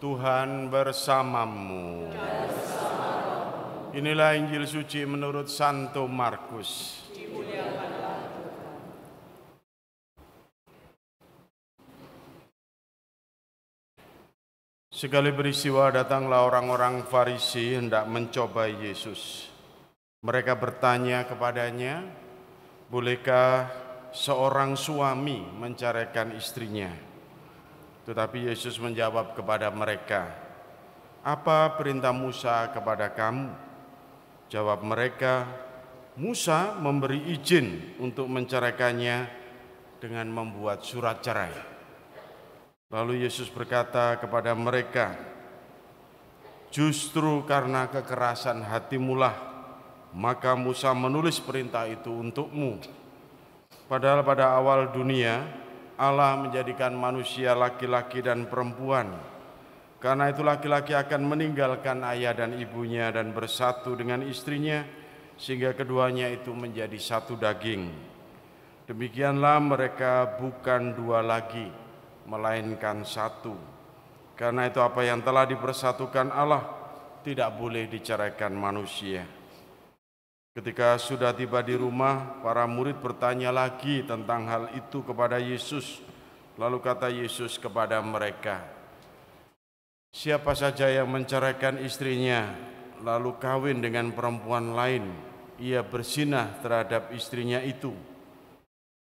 Tuhan bersamamu. Inilah Injil suci menurut Santo Markus. Sekali peristiwa datanglah orang-orang Farisi hendak mencoba Yesus. Mereka bertanya kepadanya, "Bolehkah seorang suami menceraikan istrinya?" Tetapi Yesus menjawab kepada mereka, "Apa perintah Musa kepada kamu?" Jawab mereka, "Musa memberi izin untuk menceraikannya dengan membuat surat cerai." Lalu Yesus berkata kepada mereka, "Justru karena kekerasan hatimulah, maka Musa menulis perintah itu untukmu. Padahal pada awal dunia, Allah menjadikan manusia laki-laki dan perempuan. Karena itu laki-laki akan meninggalkan ayah dan ibunya dan bersatu dengan istrinya, sehingga keduanya itu menjadi satu daging. Demikianlah mereka bukan dua lagi, melainkan satu. Karena itu apa yang telah dipersatukan Allah tidak boleh diceraikan manusia." Ketika sudah tiba di rumah, para murid bertanya lagi tentang hal itu kepada Yesus. Lalu kata Yesus kepada mereka, "Siapa saja yang menceraikan istrinya, lalu kawin dengan perempuan lain, ia berzinah terhadap istrinya itu.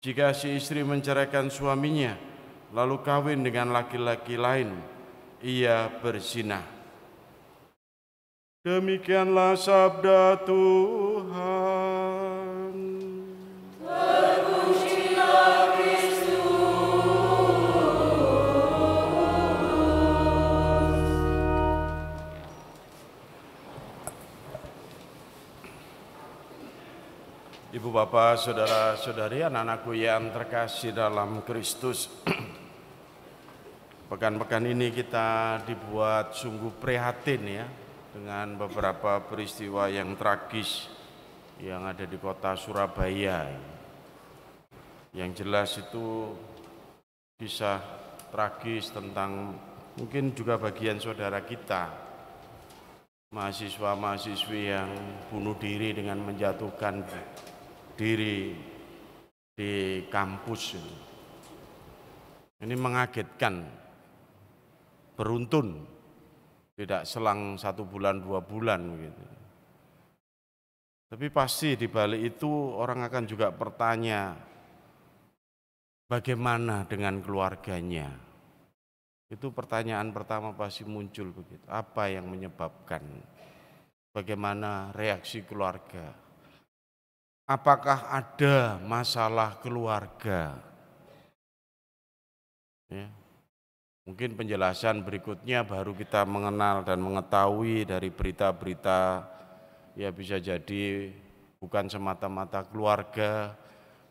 Jika si istri menceraikan suaminya, lalu kawin dengan laki-laki lain, ia berzinah." Demikianlah sabda Tuhan. Terpujilah Kristus. Ibu bapak, saudara-saudari, anak-anakku yang terkasih dalam Kristus, pekan-pekan ini kita dibuat sungguh prihatin ya, dengan beberapa peristiwa yang tragis yang ada di kota Surabaya. Yang jelas itu kisah tragis tentang mungkin juga bagian saudara kita, mahasiswa-mahasiswi yang bunuh diri dengan menjatuhkan diri di kampus. Ini mengagetkan, beruntun. Tidak selang 1 bulan 2 bulan gitu. Tapi pasti di balik itu orang akan juga bertanya, bagaimana dengan keluarganya? Itu pertanyaan pertama pasti muncul begitu. Apa yang menyebabkan? Bagaimana reaksi keluarga? Apakah ada masalah keluarga? Ya. Mungkin penjelasan berikutnya baru kita mengenal dan mengetahui dari berita-berita, ya bisa jadi bukan semata-mata keluarga,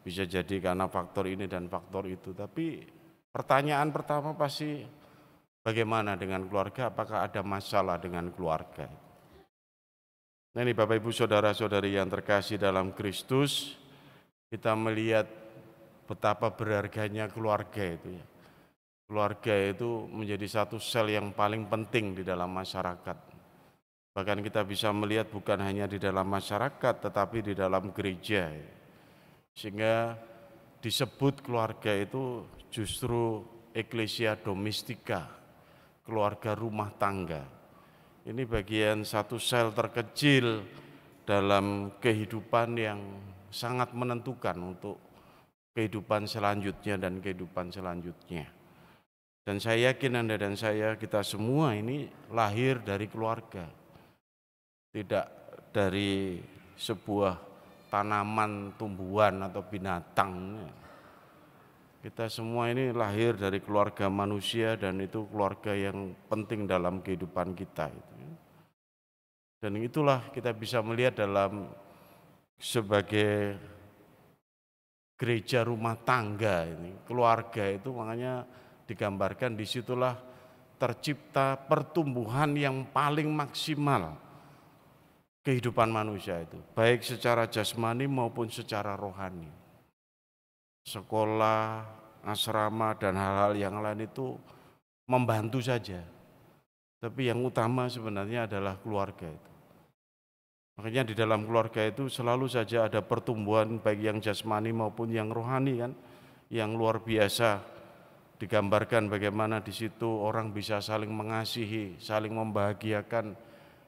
bisa jadi karena faktor ini dan faktor itu. Tapi pertanyaan pertama pasti bagaimana dengan keluarga, apakah ada masalah dengan keluarga. Nah ini Bapak Ibu saudara-saudari yang terkasih dalam Kristus, kita melihat betapa berharganya keluarga itu ya. Keluarga itu menjadi satu sel yang paling penting di dalam masyarakat. Bahkan kita bisa melihat bukan hanya di dalam masyarakat, tetapi di dalam gereja. Sehingga disebut keluarga itu justru Ecclesia Domestika, keluarga rumah tangga. Ini bagian satu sel terkecil dalam kehidupan yang sangat menentukan untuk kehidupan selanjutnya dan kehidupan selanjutnya. Dan saya yakin Anda dan saya, kita semua ini lahir dari keluarga, tidak dari sebuah tanaman, tumbuhan atau binatang. Kita semua ini lahir dari keluarga manusia dan itu keluarga yang penting dalam kehidupan kita. Dan itulah kita bisa melihat dalam sebagai gereja rumah tangga ini, keluarga itu makanya digambarkan disitulah tercipta pertumbuhan yang paling maksimal kehidupan manusia itu, baik secara jasmani maupun secara rohani. Sekolah, asrama, dan hal-hal yang lain itu membantu saja. Tapi yang utama sebenarnya adalah keluarga itu. Makanya di dalam keluarga itu selalu saja ada pertumbuhan baik yang jasmani maupun yang rohani kan, yang luar biasa. Digambarkan bagaimana di situ orang bisa saling mengasihi, saling membahagiakan.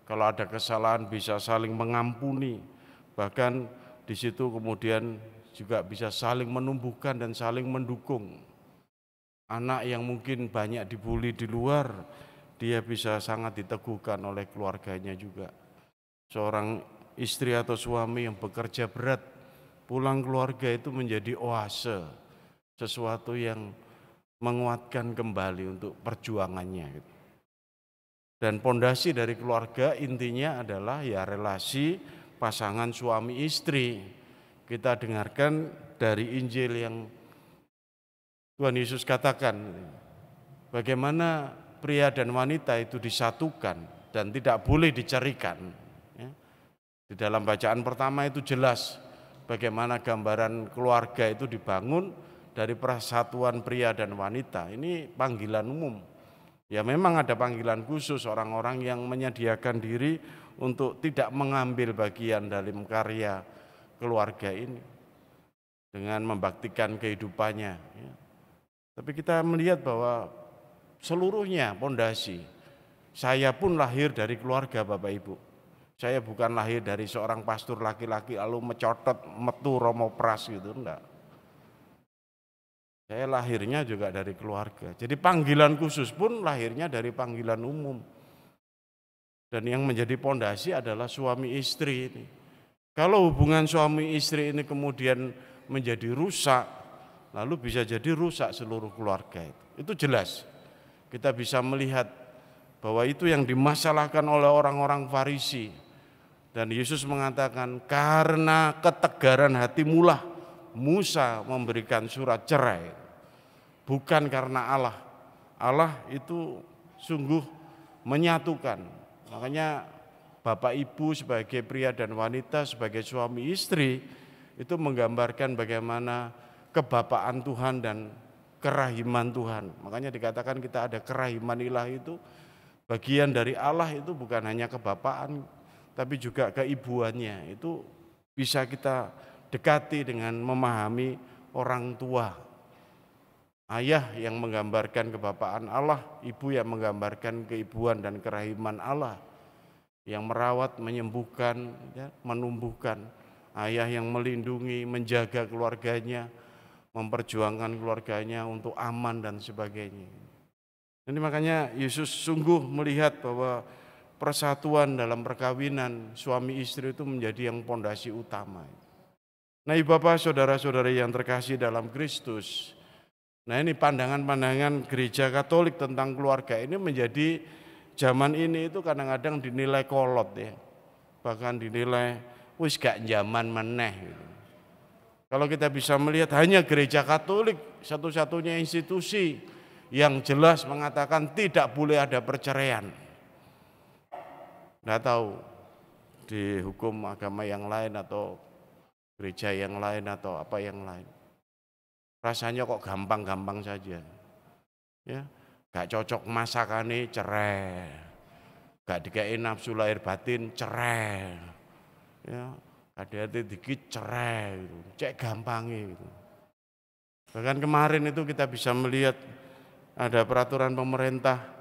Kalau ada kesalahan bisa saling mengampuni. Bahkan di situ kemudian juga bisa saling menumbuhkan dan saling mendukung. Anak yang mungkin banyak dibully di luar, dia bisa sangat diteguhkan oleh keluarganya juga. Seorang istri atau suami yang bekerja berat, pulang keluarga itu menjadi oase, sesuatu yang menguatkan kembali untuk perjuangannya. Dan pondasi dari keluarga intinya adalah ya relasi pasangan suami istri. Kita dengarkan dari Injil yang Tuhan Yesus katakan, bagaimana pria dan wanita itu disatukan dan tidak boleh dicerikan. Di dalam bacaan pertama itu jelas bagaimana gambaran keluarga itu dibangun dari persatuan pria dan wanita. Ini panggilan umum. Ya memang ada panggilan khusus orang-orang yang menyediakan diri untuk tidak mengambil bagian dalam karya keluarga ini dengan membaktikan kehidupannya. Ya. Tapi kita melihat bahwa seluruhnya pondasi. Saya pun lahir dari keluarga Bapak Ibu. Saya bukan lahir dari seorang pastor laki-laki lalu mecotot metu romo pras gitu, enggak. Saya lahirnya juga dari keluarga. Jadi panggilan khusus pun lahirnya dari panggilan umum. Dan yang menjadi pondasi adalah suami istri ini. Kalau hubungan suami istri ini kemudian menjadi rusak, lalu bisa jadi rusak seluruh keluarga itu. Itu jelas. Kita bisa melihat bahwa itu yang dimasalahkan oleh orang-orang Farisi. Dan Yesus mengatakan, karena ketegaran hatimulah Musa memberikan surat cerai. Bukan karena Allah. Allah itu sungguh menyatukan. Makanya Bapak Ibu sebagai pria dan wanita, sebagai suami istri, itu menggambarkan bagaimana kebapaan Tuhan dan kerahiman Tuhan. Makanya dikatakan kita ada kerahiman ilahi itu, bagian dari Allah itu bukan hanya kebapaan, tapi juga keibuannya. Itu bisa kita dekati dengan memahami orang tua. Ayah yang menggambarkan kebapaan Allah, ibu yang menggambarkan keibuan dan kerahiman Allah, yang merawat, menyembuhkan, ya, menumbuhkan. Ayah yang melindungi, menjaga keluarganya, memperjuangkan keluarganya untuk aman dan sebagainya. Jadi makanya Yesus sungguh melihat bahwa persatuan dalam perkawinan suami istri itu menjadi yang pondasi utama. Nah, Ibu Bapak, saudara-saudari yang terkasih dalam Kristus. Nah, ini pandangan-pandangan Gereja Katolik tentang keluarga ini menjadi zaman ini itu kadang-kadang dinilai kolot ya. Bahkan dinilai wis gak zaman meneh gitu. Kalau kita bisa melihat hanya Gereja Katolik satu-satunya institusi yang jelas mengatakan tidak boleh ada perceraian. Nggak tahu di hukum agama yang lain atau gereja yang lain atau apa yang lain. Rasanya kok gampang-gampang saja. Ya, gak cocok masakane cerai. Gak dikei nafsu lahir batin cerai. Ya, hati-hati dikit cerai gitu. Cek gampangnya gitu. Bahkan kemarin itu kita bisa melihat ada peraturan pemerintah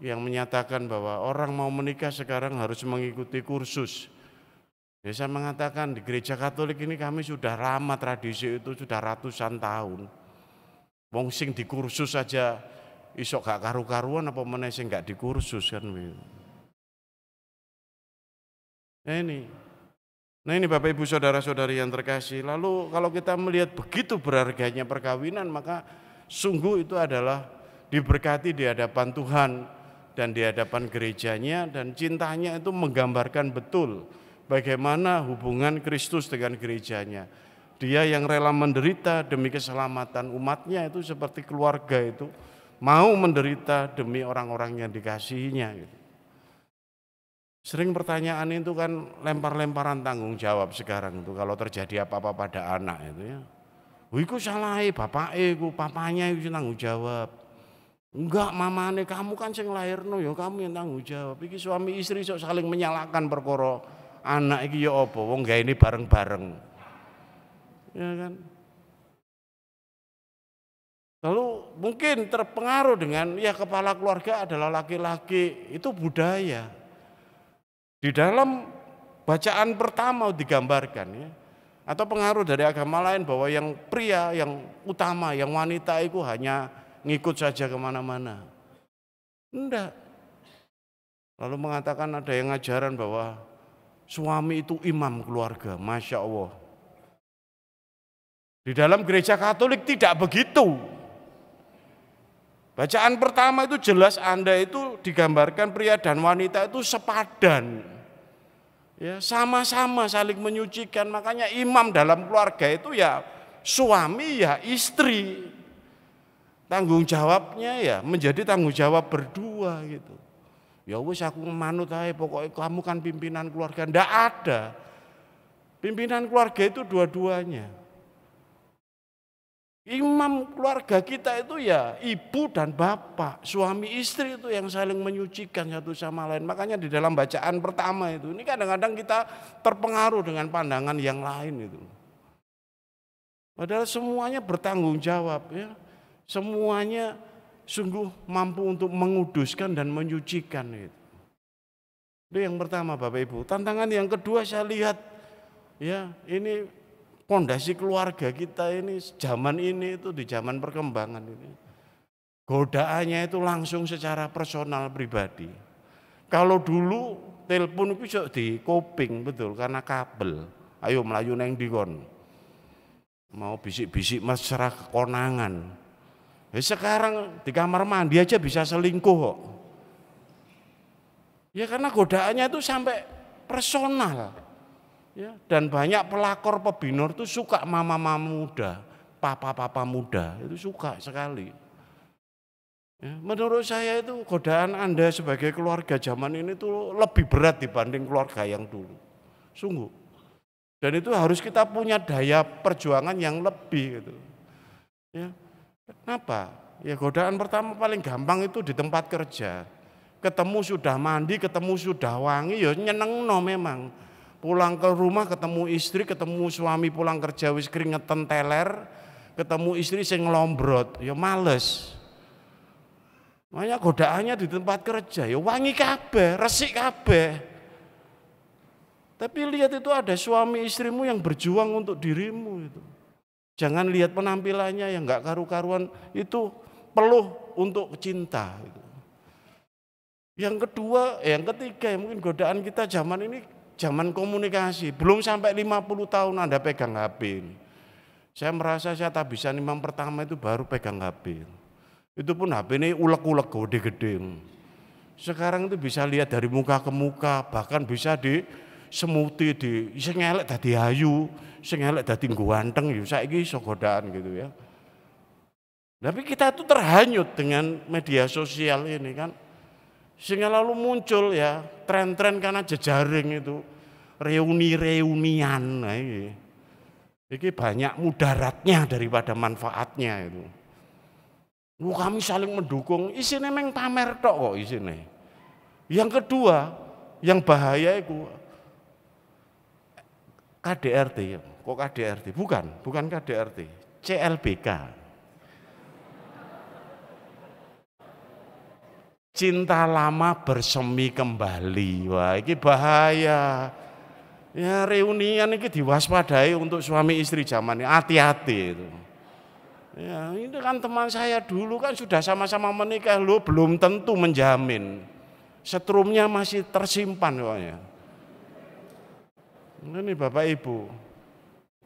yang menyatakan bahwa orang mau menikah sekarang harus mengikuti kursus. Ya, saya mengatakan di Gereja Katolik ini kami sudah lama tradisi itu sudah ratusan tahun. Wong sing di kursus saja isok gak karu-karuan apa meneh sing gak di kursus kan. Nah ini Bapak Ibu saudara-saudari yang terkasih. Lalu kalau kita melihat begitu berharganya perkawinan, maka sungguh itu adalah diberkati di hadapan Tuhan dan di hadapan gerejanya, dan cintanya itu menggambarkan betul bagaimana hubungan Kristus dengan gerejanya. Dia yang rela menderita demi keselamatan umatnya, itu seperti keluarga itu mau menderita demi orang-orang yang dikasihinya gitu. Sering pertanyaan itu kan lempar-lemparan tanggung jawab sekarang itu kalau terjadi apa-apa pada anak itu ya. Iku salah bapake iku, papanya iku tanggung jawab. Enggak, mamane kamu kan sing lairno ya kamu yang tanggung jawab. Iki suami istri sok saling menyalahkan perkara anak iki ya apa? Wong gawe ini bareng-bareng. Ya kan? Lalu mungkin terpengaruh dengan ya kepala keluarga adalah laki-laki, itu budaya. Di dalam bacaan pertama digambarkan ya. Atau pengaruh dari agama lain bahwa yang pria, yang utama, yang wanita itu hanya ngikut saja kemana-mana. Enggak. Lalu mengatakan ada yang ngajaran bahwa suami itu imam keluarga, Masya Allah. Di dalam gereja Katolik tidak begitu. Bacaan pertama itu jelas Anda itu digambarkan pria dan wanita itu sepadan. Ya, sama-sama saling menyucikan. Makanya imam dalam keluarga itu ya suami ya istri. Tanggung jawabnya ya menjadi tanggung jawab berdua gitu. Ya wis aku manut ae pokoknya kamu kan pimpinan keluarga. Ndak ada. Pimpinan keluarga itu dua-duanya. Imam keluarga kita itu ya ibu dan bapak, suami istri itu yang saling menyucikan satu sama lain. Makanya di dalam bacaan pertama itu, ini kadang-kadang kita terpengaruh dengan pandangan yang lain itu. Padahal semuanya bertanggung jawab ya. Semuanya sungguh mampu untuk menguduskan dan menyucikan itu. Itu yang pertama Bapak Ibu. Tantangan yang kedua saya lihat ya ini pondasi keluarga kita ini zaman ini itu di zaman perkembangan ini. Godaannya itu langsung secara personal pribadi. Kalau dulu telepon itu bisa di koping betul karena kabel. Ayo melayu neng dikon. Mau bisik-bisik mesra konangan. Ya sekarang di kamar mandi aja bisa selingkuh kok. Ya karena godaannya itu sampai personal. Ya, dan banyak pelakor pebinor itu suka mama-mama muda, papa-papa muda, itu suka sekali. Ya, menurut saya itu godaan Anda sebagai keluarga zaman ini tuh lebih berat dibanding keluarga yang dulu. Sungguh. Dan itu harus kita punya daya perjuangan yang lebih gitu. Ya. Kenapa? Ya godaan pertama paling gampang itu di tempat kerja. Ketemu sudah mandi, ketemu sudah wangi, ya nyenengno memang. Pulang ke rumah ketemu istri, ketemu suami pulang kerja wis keringetan teler, ketemu istri sing ngelombrot, ya males. Makanya godaannya di tempat kerja, ya wangi kabeh, resik kabeh. Tapi lihat itu ada suami istrimu yang berjuang untuk dirimu itu. Jangan lihat penampilannya yang enggak karu-karuan, itu peluh untuk cinta. Yang kedua, yang ketiga, mungkin godaan kita zaman ini zaman komunikasi. Belum sampai 50 tahun Anda pegang HP ini. Saya merasa saya tak bisa imam pertama itu baru pegang HP. Itu pun HP ini ulek-ulek gede-gede. Sekarang itu bisa lihat dari muka ke muka, bahkan bisa di semuti di sing elek dadi ayu, sing elek dadi ganteng, ya saiki iso godaan gitu ya. Tapi kita tuh terhanyut dengan media sosial ini kan. Sehingga lalu muncul ya tren-tren karena jejaring itu reuni-reunian. Nah, ini banyak mudaratnya daripada manfaatnya itu. Kami saling mendukung, isinya memang pamer tok kok isinya. Yang kedua, yang bahaya itu KDRT, kok KDRT? Bukan KDRT, CLBK. Cinta lama bersemi kembali. Wah, ini bahaya. Ya reunian ini diwaspadai untuk suami istri zaman ini, hati-hati itu. Ya, ini kan teman saya dulu kan sudah sama-sama menikah, lo belum tentu menjamin. Setrumnya masih tersimpan pokoknya. Ini Bapak Ibu,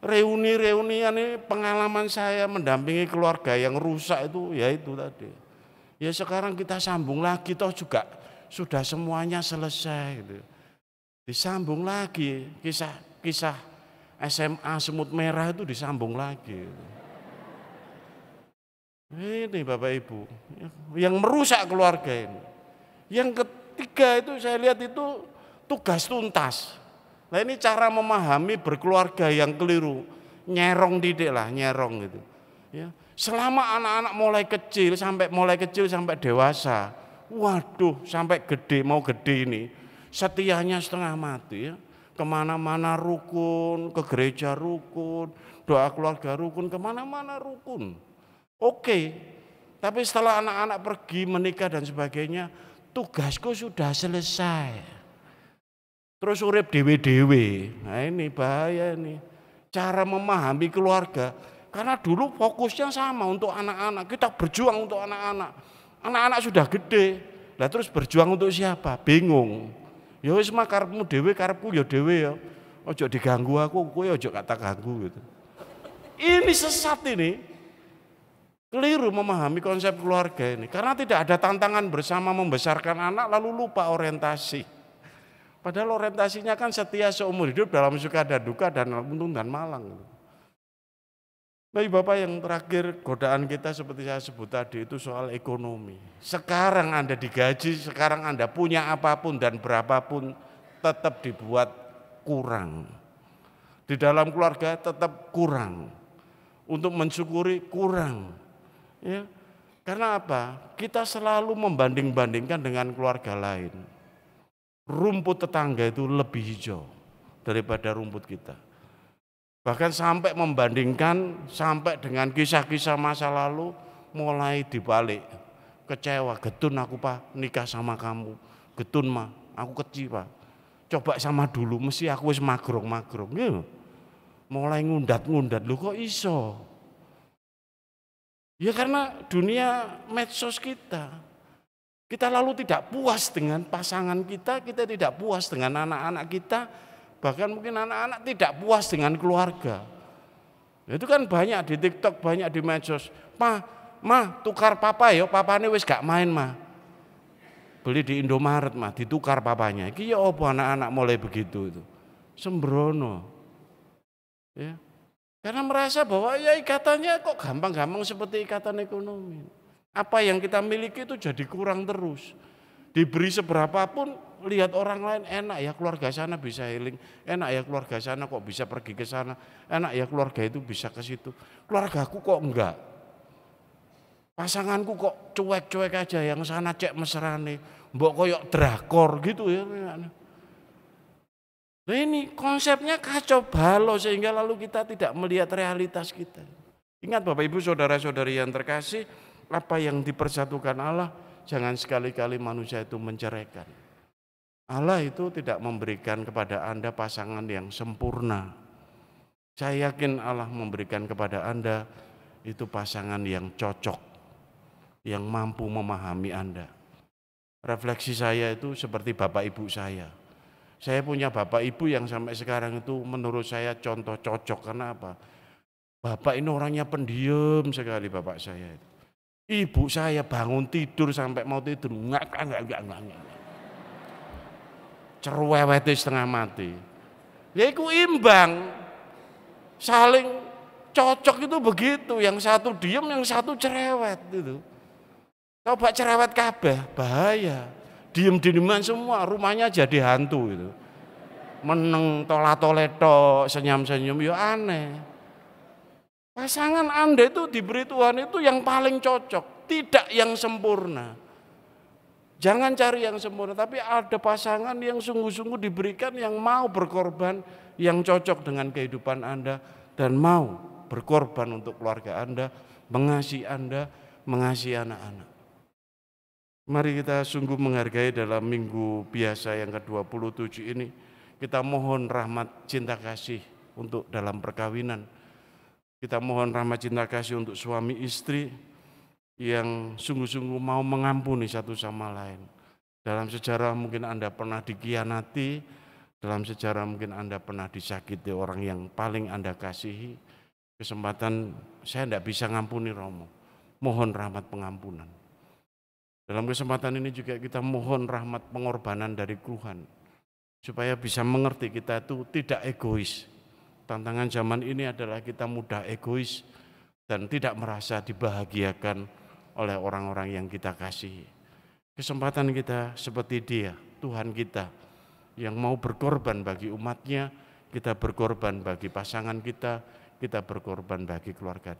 reuni-reunian ini pengalaman saya mendampingi keluarga yang rusak itu, ya itu tadi. Ya sekarang kita sambung lagi, toh juga sudah semuanya selesai. Gitu. Disambung lagi, kisah SMA semut merah itu disambung lagi. Ini Bapak Ibu, yang merusak keluarga ini. Yang ketiga itu saya lihat itu tugas tuntas. Nah ini cara memahami berkeluarga yang keliru, nyerong didik lah, nyerong gitu. Ya, Selama anak-anak mulai kecil sampai dewasa, waduh sampai gede mau gede ini, setianya setengah mati ya. Kemana-mana rukun, ke gereja rukun, doa keluarga rukun, kemana-mana rukun. Oke, tapi setelah anak-anak pergi menikah dan sebagainya, tugasku sudah selesai. Terus urip dewe-dewe, nah ini bahaya nih. Cara memahami keluarga. Karena dulu fokusnya sama untuk anak-anak, kita berjuang untuk anak-anak. Anak-anak sudah gede, lah terus berjuang untuk siapa? Bingung. Ya wis mah karepmu dhewe, karepku ya dhewe ya. Ojo diganggu aku, kowe ojo kata ganggu gitu. Ini sesat ini. Keliru memahami konsep keluarga ini. Karena tidak ada tantangan bersama membesarkan anak lalu lupa orientasi. Padahal orientasinya kan setia seumur hidup dalam suka dan duka dan untung dan malang. Baik Bapak, yang terakhir godaan kita seperti saya sebut tadi itu soal ekonomi. Sekarang Anda digaji, sekarang Anda punya apapun dan berapapun tetap dibuat kurang. Di dalam keluarga tetap kurang. Untuk mensyukuri kurang. Ya. Karena apa? Kita selalu membanding-bandingkan dengan keluarga lain. Rumput tetangga itu lebih hijau daripada rumput kita. Bahkan sampai membandingkan, sampai dengan kisah-kisah masa lalu mulai dibalik. Kecewa, getun aku Pak nikah sama kamu. Getun mah, aku kecewa. Coba sama dulu, mesti aku wis magrong-magrong. Ya. Mulai ngundat-ngundat, lu kok iso? Ya karena dunia medsos kita. Kita lalu tidak puas dengan pasangan kita tidak puas dengan anak-anak kita, bahkan mungkin anak-anak tidak puas dengan keluarga. Itu kan banyak di TikTok, banyak di medsos. Ma, tukar papa ya, papane wis gak main mah. Beli di Indomaret mah, ditukar papanya. Iki ya apa anak-anak mulai begitu itu. Sembrono. Ya. Karena merasa bahwa ya ikatannya kok gampang-gampang seperti ikatan ekonomi. Apa yang kita miliki itu jadi kurang terus. Diberi seberapapun, lihat orang lain enak ya keluarga sana bisa healing, enak ya keluarga sana kok bisa pergi ke sana, enak ya keluarga itu bisa ke situ. Keluargaku kok enggak. Pasanganku kok cuek-cuek aja, yang sana cek mesrane, mbok koyok drakor gitu ya. Nah ini konsepnya kacau balau sehingga lalu kita tidak melihat realitas kita. Ingat Bapak Ibu saudara-saudari yang terkasih, apa yang dipersatukan Allah, jangan sekali-kali manusia itu menceraikan. Allah itu tidak memberikan kepada Anda pasangan yang sempurna. Saya yakin Allah memberikan kepada Anda itu pasangan yang cocok, yang mampu memahami Anda. Refleksi saya itu seperti bapak ibu saya. Saya punya bapak ibu yang sampai sekarang itu menurut saya contoh cocok. Karena apa? Bapak ini orangnya pendiam sekali bapak saya itu. Ibu saya bangun tidur sampai mau tidur enggak. Cerewete setengah mati. Ya itu imbang. Saling cocok itu begitu, yang satu diem, yang satu cerewet itu. Coba cerewet kabeh, bahaya. Diem-dieman semua, rumahnya jadi hantu itu. Meneng tola-toleto, senyum-senyum, ya aneh. Pasangan Anda itu diberi Tuhan itu yang paling cocok, tidak yang sempurna. Jangan cari yang sempurna, tapi ada pasangan yang sungguh-sungguh diberikan yang mau berkorban, yang cocok dengan kehidupan Anda, dan mau berkorban untuk keluarga Anda, mengasihi Anda, mengasihi anak-anak. Mari kita sungguh menghargai dalam minggu biasa yang ke-27 ini, kita mohon rahmat cinta kasih untuk dalam perkawinan. Kita mohon rahmat cinta kasih untuk suami istri yang sungguh-sungguh mau mengampuni satu sama lain. Dalam sejarah mungkin Anda pernah dikhianati, dalam sejarah mungkin Anda pernah disakiti orang yang paling Anda kasihi. Kesempatan saya tidak bisa ngampuni Romo, mohon rahmat pengampunan. Dalam kesempatan ini juga kita mohon rahmat pengorbanan dari Tuhan, supaya bisa mengerti kita itu tidak egois. Tantangan zaman ini adalah kita mudah egois dan tidak merasa dibahagiakan oleh orang-orang yang kita kasihi. Kesempatan kita seperti Dia, Tuhan kita, yang mau berkorban bagi umatnya, kita berkorban bagi pasangan kita berkorban bagi keluarga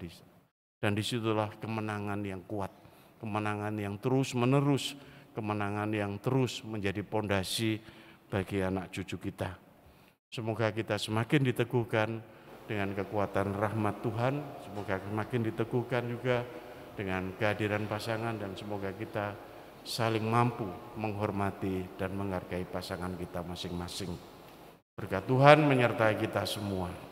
Dan disitulah kemenangan yang kuat, kemenangan yang terus-menerus, kemenangan yang terus menjadi pondasi bagi anak cucu kita. Semoga kita semakin diteguhkan dengan kekuatan rahmat Tuhan, semoga semakin diteguhkan juga dengan kehadiran pasangan, dan semoga kita saling mampu menghormati dan menghargai pasangan kita masing-masing. Berkat Tuhan menyertai kita semua.